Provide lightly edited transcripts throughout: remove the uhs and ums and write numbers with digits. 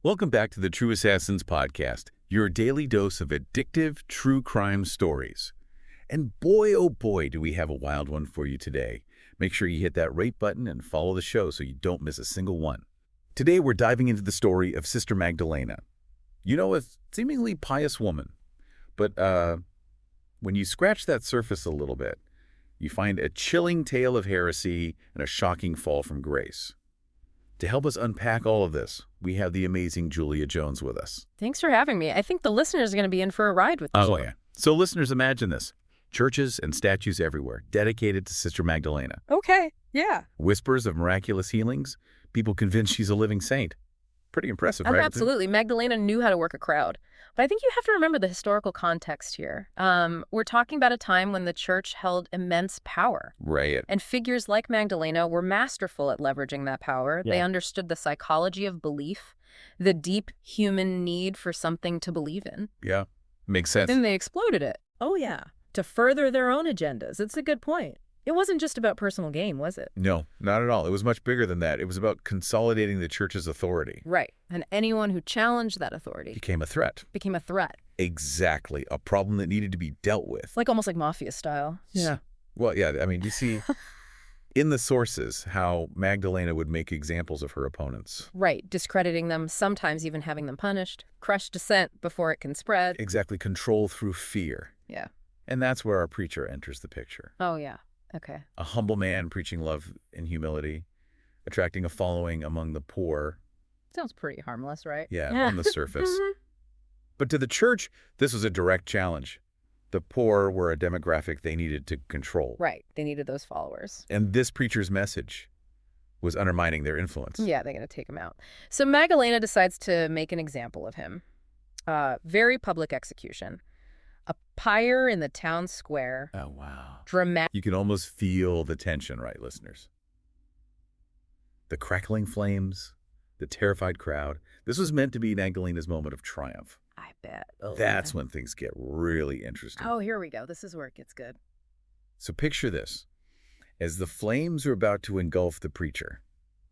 Welcome back to the True Assassins podcast, your daily dose of addictive true crime stories. And boy, oh boy, do we have a wild one for you today. Make sure you hit that rate button and follow the show so you don't miss a single one. Today, we're diving into the story of Sister Magdalena. You know, a seemingly pious woman. But when you scratch that surface a little bit, you find a chilling tale of heresy and a shocking fall from grace. To help us unpack all of this, we have the amazing Julia Jones with us. Thanks for having me. I think the listeners are going to be in for a ride with this one. Yeah. So listeners, imagine this. Churches and statues everywhere, dedicated to Sister Magdalena. Okay, yeah. Whispers of miraculous healings, people convinced she's a living saint. Pretty impressive, right? Absolutely. Magdalena knew how to work a crowd. But I think you have to remember the historical context here. We're talking about a time when the church held immense power. Right. And figures like Magdalena were masterful at leveraging that power. Yeah. They understood the psychology of belief, the deep human need for something to believe in. Yeah, makes sense. Then they exploded it. Oh, yeah. To further their own agendas. It's a good point. It wasn't just about personal gain, was it? No, not at all. It was much bigger than that. It was about consolidating the church's authority. Right. And anyone who challenged that authority Became a threat. became a threat. Exactly. A problem that needed to be dealt with. Almost like mafia style. Yeah. Well, yeah, I mean, you see in the sources how Magdalena would make examples of her opponents. Right. Discrediting them, sometimes even having them punished. Crush dissent before it can spread. Exactly. Control through fear. Yeah. And that's where our preacher enters the picture. Oh, yeah. Okay. A humble man preaching love and humility, attracting a following among the poor. Sounds pretty harmless, right? Yeah, on the surface. But to the church, this was a direct challenge. The poor were a demographic they needed to control. Right. They needed those followers. And this preacher's message was undermining their influence. Yeah, they're going to take him out. So Magdalena decides to make an example of him. Very public execution. A pyre in the town square. Oh, wow. Dramatic. You can almost feel the tension, right, listeners? The crackling flames, the terrified crowd. This was meant to be Magdalena's moment of triumph. I bet. That's when things get really interesting. Oh, here we go. This is where it gets good. So picture this. As the flames are about to engulf the preacher,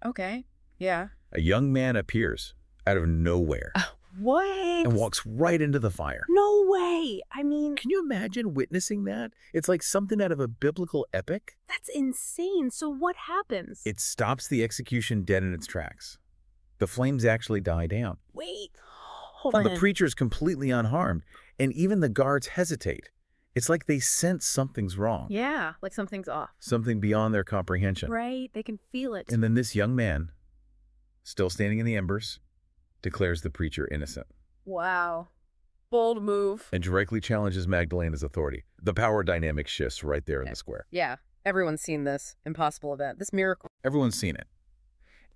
Okay. Yeah. a young man appears out of nowhere What? and walks right into the fire. No way. I mean, Can you imagine witnessing that? It's like something out of a biblical epic. that's insane. So what happens? It stops the execution dead in its tracks. The flames actually die down. Wait. Hold The on. preacher is completely unharmed, and even the guards hesitate. It's like they sense something's wrong, Yeah. Like something's off. something beyond their comprehension. Right. They can feel it. And then this young man, still standing in the embers, declares the preacher innocent Wow. Bold move. and directly challenges Magdalena's authority. The power dynamic shifts right there in the square. Yeah. Everyone's seen this impossible event. This miracle. Everyone's seen it.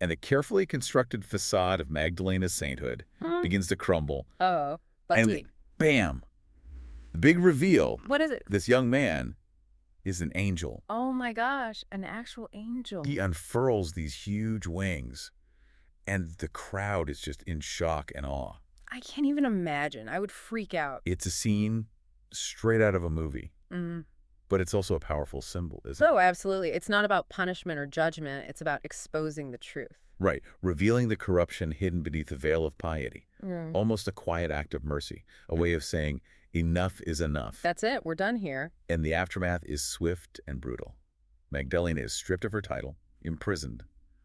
And the carefully constructed facade of Magdalena's sainthood begins to crumble. Oh. Let's And see. bam! The big reveal, What is it? this young man is an angel. Oh my gosh. An actual angel. He unfurls these huge wings, and the crowd is just in shock and awe. I can't even imagine. I would freak out. It's a scene straight out of a movie, Mm. but it's also a powerful symbol, isn't it? So absolutely. It's not about punishment or judgment. It's about exposing the truth. Right, revealing the corruption hidden beneath the veil of piety. Mm. Almost a quiet act of mercy, a way of saying enough is enough. That's it. We're done here. And the aftermath is swift and brutal. Magdalena is stripped of her title, imprisoned,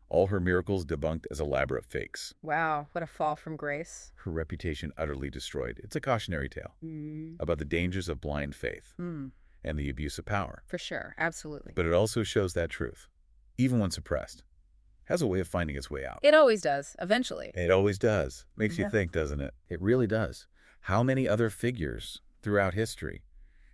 all her miracles debunked as elaborate fakes, Wow. What a fall from grace. her reputation utterly destroyed. It's a cautionary tale Mm. about the dangers of blind faith Mm. and the abuse of power. For sure. Absolutely. But it also shows that truth, even when suppressed, has a way of finding its way out. It always does. Eventually. It always does. Makes you Yeah. think, doesn't it? It really does. How many other figures throughout history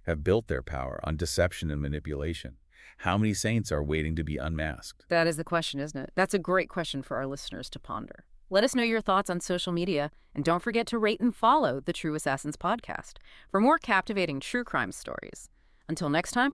have built their power on deception and manipulation? How many saints are waiting to be unmasked? That is the question, isn't it? That's a great question for our listeners to ponder. Let us know your thoughts on social media, and don't forget to rate and follow the True Assassins podcast for more captivating true crime stories. Until next time.